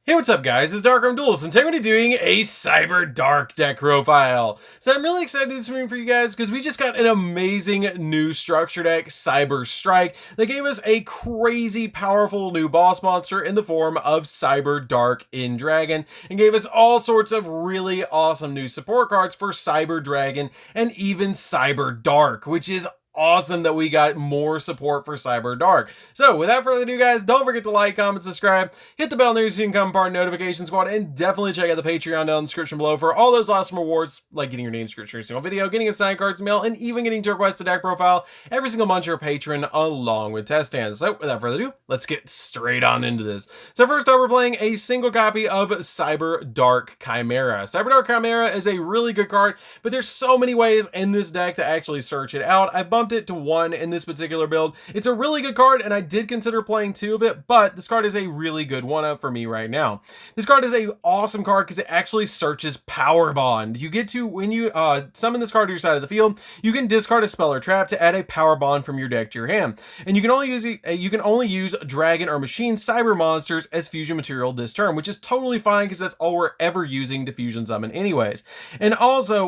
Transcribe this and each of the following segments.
Hey, what's up guys, it's DarkArmedDuelist, and today we're going to be doing a Cyberdark deck profile. So I'm really excited this morning for you guys because we just got an amazing new structure deck, Cyber Strike, that gave us a crazy powerful new boss monster in the form of Cyberdark in Dragon, and gave us all sorts of really awesome new support cards for Cyber Dragon and even Cyberdark, which is awesome that we got more support for Cyberdark. So without further ado guys, don't forget to like, comment, subscribe, hit the bell near so you can become part of the notification squad, and definitely check out the Patreon down in the description below for all those awesome rewards, like getting your name scratched in every single video, getting a signed cards mail, and even getting to request a deck profile every single month you're a patron along with test stands. So without further ado, let's get straight on into this. So first up, we're playing a single copy of Cyberdark Chimera. Cyberdark Chimera is a really good card, but there's so many ways in this deck to actually search it out. I bumped it to 1 in this particular build. It's a really good card, and I did consider playing 2 of it, but this card is a really good one-up for me right now. This card is a awesome card because it actually searches Power Bond. You get to, when you summon this card to your side of the field, you can discard a spell or trap to add a Power Bond from your deck to your hand, and you can only use dragon or machine cyber monsters as fusion material this turn, which is totally fine because that's all we're ever using to fusion summon anyways. And also,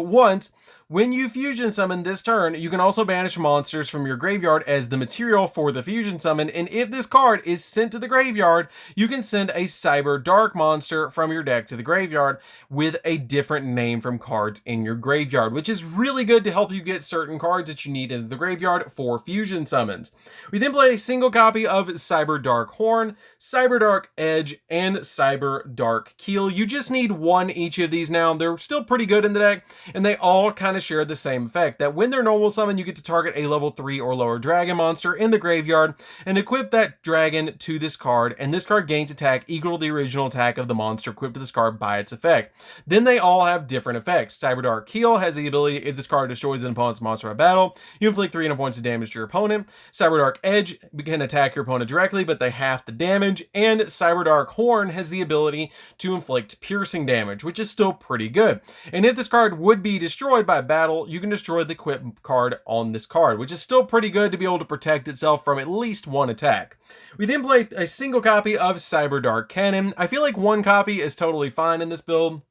when you fusion summon this turn, you can also banish monsters from your graveyard as the material for the fusion summon, and if this card is sent to the graveyard, you can send a Cyberdark monster from your deck to the graveyard with a different name from cards in your graveyard, which is really good to help you get certain cards that you need into the graveyard for fusion summons. We then play a single copy of Cyberdark Horn, Cyberdark Edge, and Cyberdark Keel. You just need 1 each of these now. They're still pretty good in the deck, and they all kind of share the same effect, that when they're normal summon, you get to target a level 3 or lower dragon monster in the graveyard and equip that dragon to this card, and this card gains attack equal to the original attack of the monster equipped to this card by its effect. Then they all have different effects. Cyberdark Keel has the ability, if this card destroys an opponent's monster by battle, you inflict 3 points of damage to your opponent. Cyberdark Edge can attack your opponent directly, but they half the damage, and Cyberdark Horn has the ability to inflict piercing damage, which is still pretty good. And if this card would be destroyed by battle, you can destroy the equip card on this card, which is still pretty good to be able to protect itself from at least 1 attack. We then play a single copy of Cyberdark Cannon. I feel like 1 copy is totally fine in this build.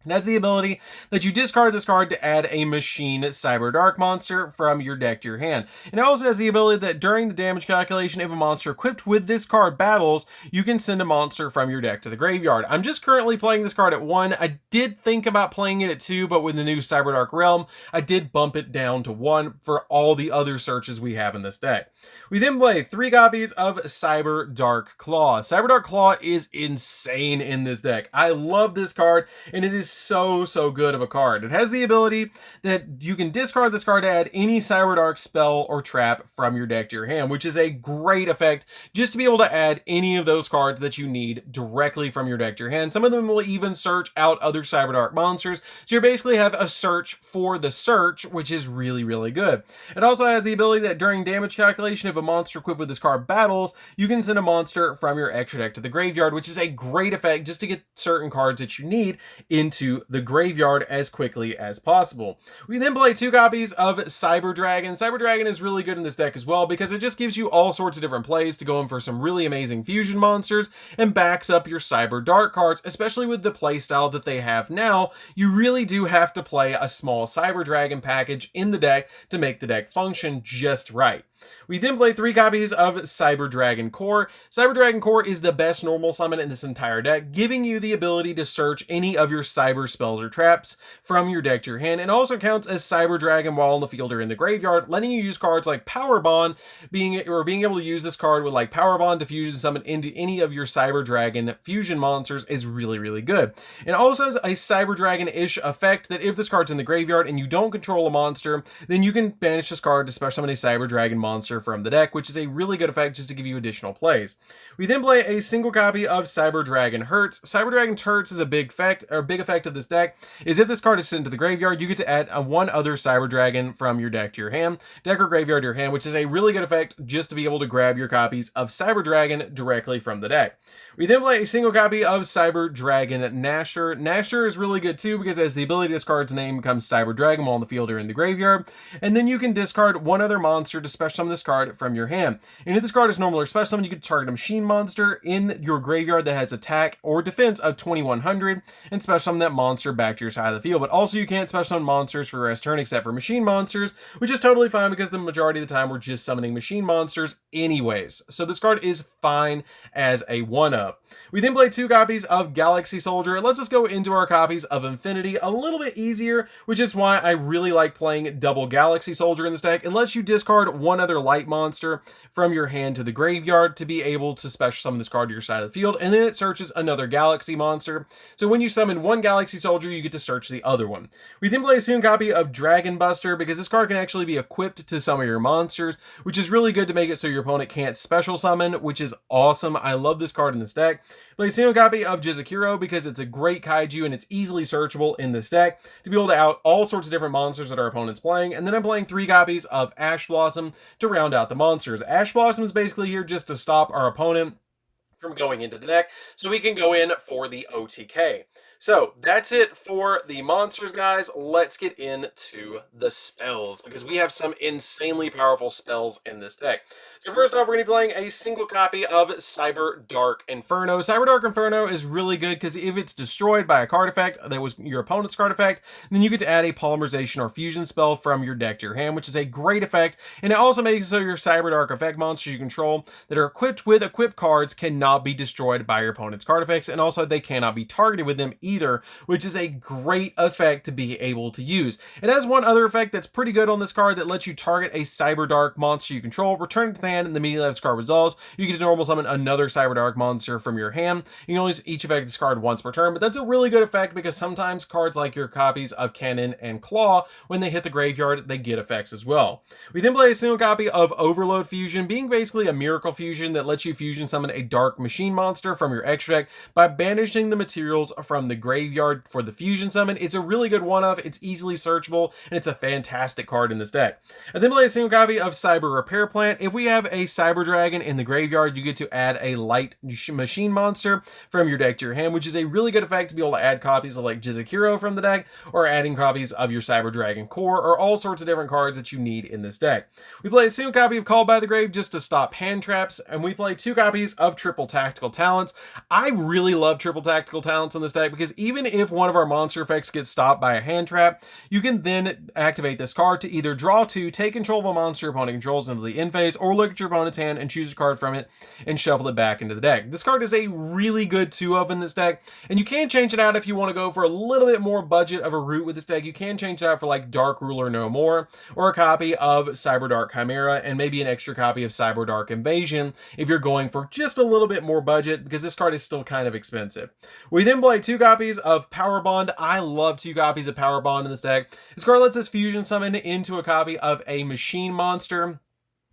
It has the ability that you discard this card to add a machine Cyberdark monster from your deck to your hand. And it also has the ability that during the damage calculation, if a monster equipped with this card battles, you can send a monster from your deck to the graveyard. I'm just currently playing this card at 1. I did think about playing it at 2, but with the new Cyberdark Realm, I did bump it down to 1 for all the other searches we have in this deck. We then play 3 copies of Cyberdark Claw. Cyberdark Claw is insane in this deck. I love this card, and it is so good of a card. It has the ability that you can discard this card to add any Cyberdark spell or trap from your deck to your hand, which is a great effect just to be able to add any of those cards that you need directly from your deck to your hand. Some of them will even search out other Cyberdark monsters, so you basically have a search for the search, which is really good. It also has the ability that during damage calculation, if a monster equipped with this card battles, you can send a monster from your extra deck to the graveyard, which is a great effect just to get certain cards that you need into the graveyard as quickly as possible. We then play 2 copies of Cyber Dragon. Cyber Dragon is really good in this deck as well because it just gives you all sorts of different plays to go in for some really amazing fusion monsters and backs up your Cyberdark cards, especially with the playstyle that they have now. You really do have to play a small Cyber Dragon package in the deck to make the deck function just right. We then play 3 copies of Cyber Dragon Core. Cyber Dragon Core is the best normal summon in this entire deck, giving you the ability to search any of your cyber spells or traps from your deck to your hand, and also counts as Cyber Dragon while in the field or in the graveyard, letting you use cards like Power Bond, being able to use this card with like Power Bond to fusion summon into any of your Cyber Dragon fusion monsters is really good. It also has a Cyber Dragon-ish effect that if this card's in the graveyard and you don't control a monster, then you can banish this card to special summon a Cyber Dragon monster from the deck, which is a really good effect just to give you additional plays. We then play a single copy of Cyber Dragon Hurts. Cyber Dragon Hurts is a big effect of this deck, is if this card is sent to the graveyard, you get to add one other Cyber Dragon from your deck to your hand, deck or graveyard to your hand, which is a really good effect just to be able to grab your copies of Cyber Dragon directly from the deck. We then play a single copy of Cyber Dragon Gnasher. Gnasher is really good too because it has the ability this card's name becomes Cyber Dragon while in the field or in the graveyard, and then you can discard 1 other monster to special some of this card from your hand. And if this card is normal or special summon, you can target a machine monster in your graveyard that has attack or defense of 2100 and special summon that monster back to your side of the field. But also you can't special summon monsters for the rest turn except for machine monsters, which is totally fine because the majority of the time we're just summoning machine monsters anyways. So this card is fine as a one-of. We then play 2 copies of Galaxy Soldier. It lets us go into our copies of Infinity a little bit easier, which is why I really like playing double Galaxy Soldier in this deck. It lets you discard one other light monster from your hand to the graveyard to be able to special summon this card to your side of the field, and then it searches another Galaxy monster. So when you summon one Galaxy Soldier, you get to search the other one. We then play a second copy of Dragon Buster because this card can actually be equipped to some of your monsters, which is really good to make it so your opponent can't special summon, which is awesome. I love this card in this deck. Play a single copy of Yugioh because it's a great kaiju and it's easily searchable in this deck to be able to out all sorts of different monsters that our opponent's playing. And then I'm playing 3 copies of Ash Blossom to round out the monsters. Ash Blossom is basically here just to stop our opponent from going into the deck so we can go in for the OTK. So that's it for the monsters, guys. Let's get into the spells because we have some insanely powerful spells in this deck. So first off, we're going to be playing a single copy of Cyberdark Inferno. Cyberdark Inferno is really good because if it's destroyed by a card effect that was your opponent's card effect, then you get to add a polymerization or fusion spell from your deck to your hand, which is a great effect. And it also makes it so your Cyberdark effect monsters you control that are equipped with equipped cards cannot be destroyed by your opponent's card effects, and also they cannot be targeted with them either, which is a great effect to be able to use. It has one other effect that's pretty good on this card that lets you target a Cyberdark monster you control, return it to the hand, and immediately this card resolves. You get to normal summon another Cyberdark monster from your hand. You can only use each effect this card once per turn, but that's a really good effect because sometimes cards like your copies of Cannon and Claw, when they hit the graveyard, they get effects as well. We then play a single copy of Overload Fusion, being basically a miracle fusion that lets you fusion summon a dark machine monster from your extra deck by banishing the materials from the graveyard for the fusion summon. It's a really good one-of, it's easily searchable, and it's a fantastic card in this deck. I then play a single copy of Cyber Repair Plant. If we have a Cyber Dragon in the graveyard, you get to add a light machine monster from your deck to your hand, which is a really good effect to be able to add copies of like Yugioh from the deck, or adding copies of your Cyber Dragon core, or all sorts of different cards that you need in this deck. We play a single copy of Called by the Grave just to stop hand traps, and we play 2 copies of Triple Tactical Talents. I really love Triple Tactical Talents in this deck because even if one of our monster effects gets stopped by a hand trap, you can then activate this card to either draw 2, take control of a monster your opponent controls into the end phase, or look at your opponent's hand and choose a card from it and shuffle it back into the deck. This card is a really good 2-of in this deck, and you can change it out if you want to go for a little bit more budget of a route with this deck. You can change it out for like Dark Ruler No More, or a copy of Cyberdark Chimera, and maybe an extra copy of Cyberdark Invasion if you're going for just a little bit more budget, because this card is still kind of expensive. We then play 2 copies of Power Bond. I love 2 copies of Power Bond in this deck. This card lets us fusion summon into a copy of a machine monster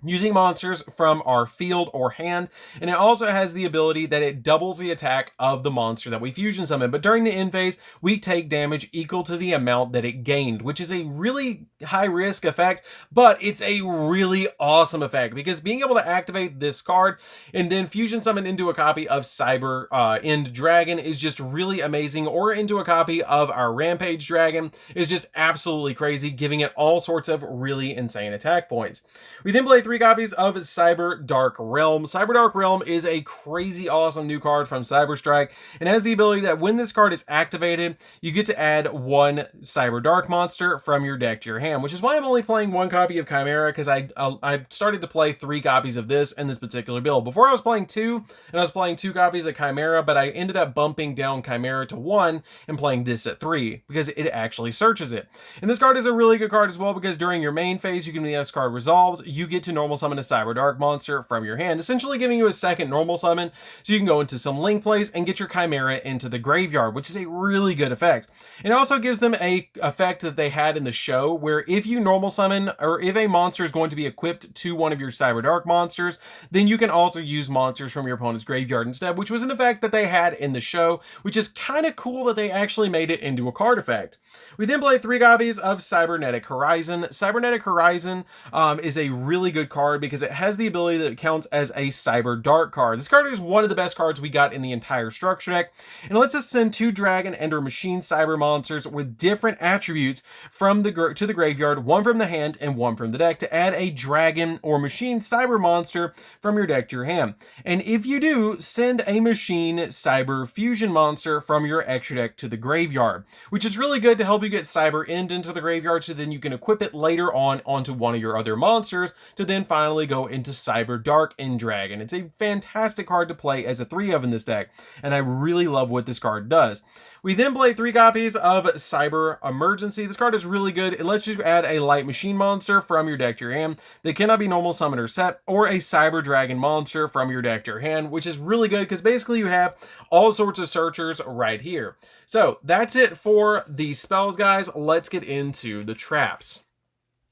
using monsters from our field or hand, and it also has the ability that it doubles the attack of the monster that we fusion summon, but during the end phase we take damage equal to the amount that it gained, which is a really high risk effect, but it's a really awesome effect because being able to activate this card and then fusion summon into a copy of Cyber End Dragon is just really amazing, or into a copy of our Rampage Dragon is just absolutely crazy, giving it all sorts of really insane attack points. We then play 3 copies of Cyberdark Realm. Cyberdark Realm is a crazy awesome new card from Cyberstrike, and has the ability that when this card is activated, you get to add 1 Cyberdark monster from your deck to your hand, which is why I'm only playing 1 copy of Chimera, because I started to play 3 copies of this in this particular build. Before I was playing 2, and I was playing 2 copies of Chimera, but I ended up bumping down Chimera to 1 and playing this at 3 because it actually searches it. And this card is a really good card as well because during your main phase, you can, when this card resolves, you get to normal summon a Cyberdark monster from your hand, essentially giving you a second normal summon, so you can go into some link plays and get your Chimera into the graveyard, which is a really good effect. It also gives them a effect that they had in the show, where if you normal summon, or if a monster is going to be equipped to one of your Cyberdark monsters, then you can also use monsters from your opponent's graveyard instead, which was an effect that they had in the show, which is kind of cool that they actually made it into a card effect. We then play 3 copies of Cybernetic Horizon. Cybernetic Horizon is a really good good card because it has the ability that it counts as a Cyberdark card. This card is one of the best cards we got in the entire structure deck, and it lets us send 2 dragon and or machine cyber monsters with different attributes from to the graveyard, one from the hand and one from the deck, to add a dragon or machine cyber monster from your deck to your hand. And if you do, send a machine cyber fusion monster from your extra deck to the graveyard, which is really good to help you get Cyber End into the graveyard, so then you can equip it later on onto one of your other monsters to then finally go into Cyberdark End Dragon. It's a fantastic card to play as a 3-of in this deck, and I really love what this card does. We then play 3 copies of Cyber Emergency. This card is really good. It lets you add a light machine monster from your deck to your hand that cannot be normal summon or set, or a Cyber Dragon monster from your deck to your hand, which is really good because basically you have all sorts of searchers right here. So that's it for the spells, guys. Let's get into the traps.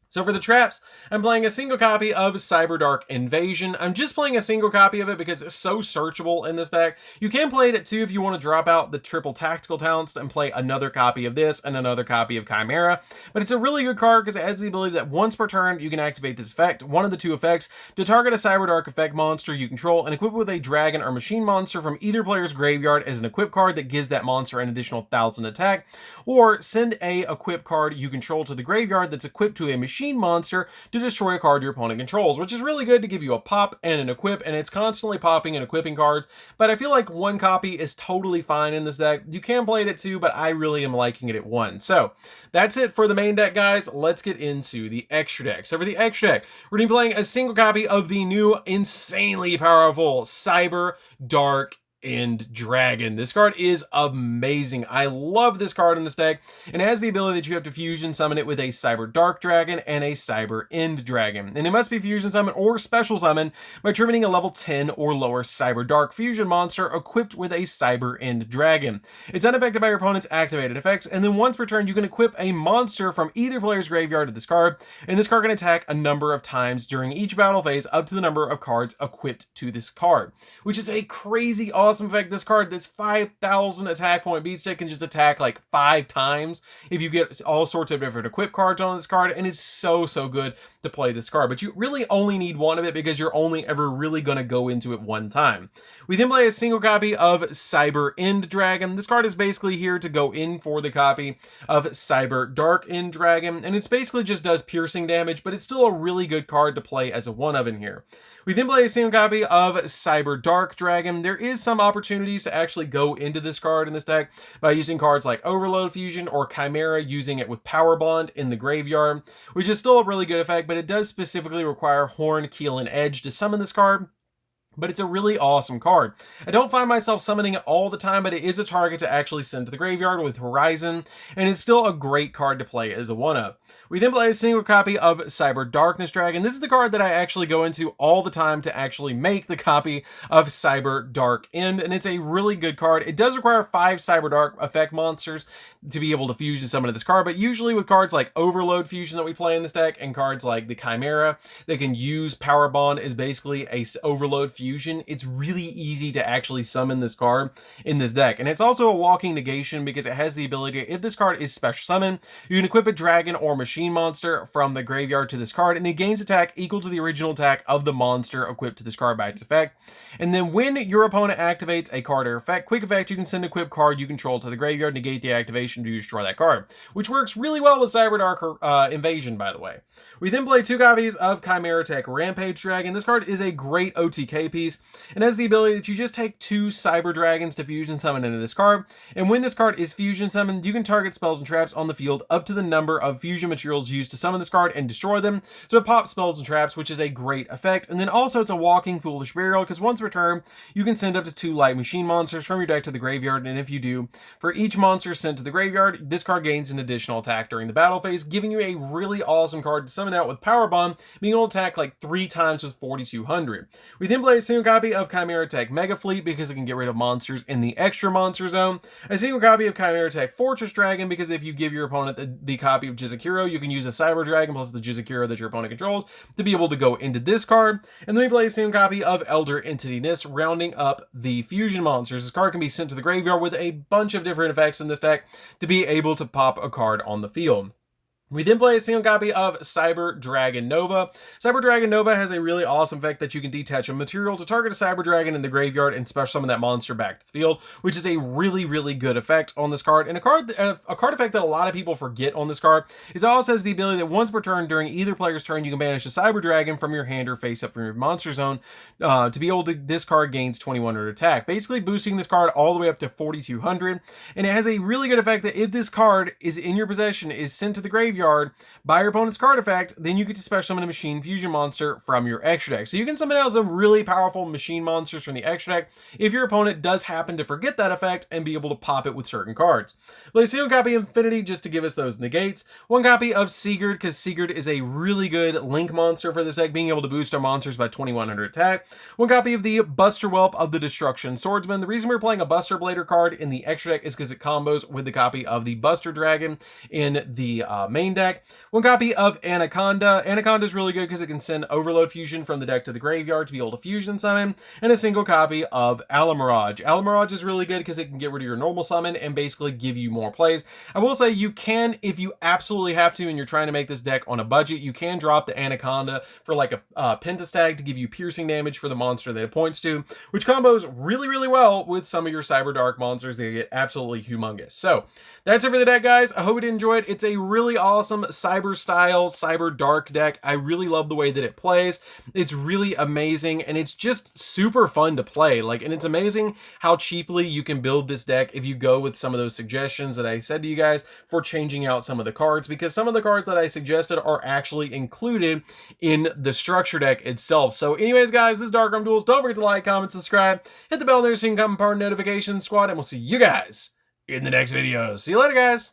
So for the traps, I'm playing a single copy of Cyberdark Invasion. I'm just playing a single copy of it because it's so searchable in this deck. You can play it too if you want to drop out the triple tactical talents and play another copy of this and another copy of Chimera. But it's a really good card because it has the ability that once per turn, you can activate this effect, one of the 2 effects, to target a Cyberdark effect monster you control and equip it with a dragon or machine monster from either player's graveyard as an equip card that gives that monster an additional 1,000 attack, or send a equip card you control to the graveyard that's equipped to a machine monster to destroy a card your opponent controls, which is really good to give you a pop and an equip, and it's constantly popping and equipping cards, but I feel like 1 copy is totally fine in this deck. You can play it at 2, but I really am liking it at 1. So that's it for the main deck, guys. Let's get into the extra deck. So for the extra deck, we're going to be playing a single copy of the new insanely powerful Cyberdark End Dragon. This card is amazing. I love this card in this deck, and it has the ability that you have to fusion summon it with a Cyberdark Dragon and a Cyber End Dragon. And it must be fusion summon or special summon by triggering a level 10 or lower Cyberdark fusion monster equipped with a Cyber End Dragon. It's unaffected by your opponent's activated effects, and then once per turn you can equip a monster from either player's graveyard to this card, and this card can attack a number of times during each battle phase up to the number of cards equipped to this card, which is a crazy awesome effect. This card, this 5,000 attack point beatstick, can just attack like 5 times if you get all sorts of different equip cards on this card, and it's so good to play this card. But you really only need 1 of it because you're only ever really going to go into it 1 time. We then play a single copy of Cyber End Dragon. This card is basically here to go in for the copy of Cyberdark End Dragon, and it's basically just does piercing damage, but it's still a really good card to play as a 1-of in here. We then play a single copy of Cyberdark Dragon. There is some opportunities to actually go into this card in this deck by using cards like Overload Fusion or Chimera, using it with Power Bond in the graveyard, which is still a really good effect, but it does specifically require Horn, Keel, and Edge to summon this card. But it's a really awesome card. I don't find myself summoning it all the time, but it is a target to actually send to the graveyard with Horizon, and it's still a great card to play as a 1-of. We then play a single copy of Cyber Darkness Dragon. This is the card that I actually go into all the time to actually make the copy of Cyber Dark End, and it's a really good card. It does require 5 Cyber Dark effect monsters to be able to fusion summon this card, but usually with cards like Overload Fusion that we play in this deck and cards like the Chimera that can use Power Bond as basically a Overload Fusion, it's really easy to actually summon this card in this deck. And it's also a walking negation because it has the ability, if this card is special summon, you can equip a dragon or machine monster from the graveyard to this card, and it gains attack equal to the original attack of the monster equipped to this card by its effect. And then when your opponent activates a card or effect, quick effect, you can send an equipped card you control to the graveyard, negate the activation to destroy that card, which works really well with Cyberdark Invasion, by the way. We then play 2 copies of Chimera Tech Rampage Dragon. This card is a great OTK piece and has the ability that you just take 2 Cyber Dragons to fusion summon into this card, and when this card is fusion summoned, you can target spells and traps on the field up to the number of fusion materials used to summon this card and destroy them. So it pops spells and traps, which is a great effect. And then also it's a walking Foolish Burial because once per turn, you can send up to 2 light machine monsters from your deck to the graveyard, and if you do, for each monster sent to the graveyard, this card gains an additional attack during the battle phase, giving you a really awesome card to summon out with Power Bomb, being able to attack like 3 times with 4,200. We then play a single copy of Chimera Tech Mega Fleet because it can get rid of monsters in the extra monster zone. A single copy of Chimera Tech Fortress Dragon because if you give your opponent the copy of Jizakiro, you can use a Cyber Dragon plus the Jizakiro that your opponent controls to be able to go into this card. And then we play a single copy of Elder Entity Nist, rounding up the fusion monsters. This card can be sent to the graveyard with a bunch of different effects in this deck to be able to pop a card on the field. We then play a single copy of Cyber Dragon Nova. Cyber Dragon Nova has a really awesome effect that you can detach a material to target a Cyber Dragon in the graveyard and special summon that monster back to the field, which is a really, really good effect on this card. And a card effect that a lot of people forget on this card is it also has the ability that once per turn during either player's turn, you can banish a Cyber Dragon from your hand or face up from your monster zone. To be able to, this card gains 2100 attack, basically boosting this card all the way up to 4200. And it has a really good effect that if this card is in your possession, is sent to the graveyard by your opponent's card effect, then you get to special summon a machine fusion monster from your extra deck. So you can summon out some really powerful machine monsters from the extra deck if your opponent does happen to forget that effect and be able to pop it with certain cards. Play a single copy of Infinity just to give us those negates. One copy of Sigurd, because Sigurd is a really good link monster for this deck, being able to boost our monsters by 2100 attack. One copy of the Buster Whelp of the Destruction Swordsman. The reason we're playing a Buster Blader card in the extra deck is because it combos with the copy of the Buster Dragon in the main deck. One copy of Anaconda. Anaconda is really good because it can send Overload Fusion from the deck to the graveyard to be able to fusion summon. And a single copy of Alamirage. Alamirage is really good because it can get rid of your normal summon and basically give you more plays. I will say you can, if you absolutely have to and you're trying to make this deck on a budget, you can drop the Anaconda for like a Pentastag to give you piercing damage for the monster that it points to, which combos really, really well with some of your Cyberdark monsters. They get absolutely humongous. So that's it for the deck, guys. I hope you enjoyed. It's a really awesome cyber style, cyber dark deck. I really love the way that it plays. It's really amazing, and it's just super fun to play. And it's amazing how cheaply you can build this deck if you go with some of those suggestions that I said to you guys for changing out some of the cards, because some of the cards that I suggested are actually included in the structure deck itself. So anyways, guys, this is DarkArmedDuelist. Don't forget to like, comment, subscribe, hit the bell there so you can come part of notification squad, and we'll see you guys in the next video. See you later, guys.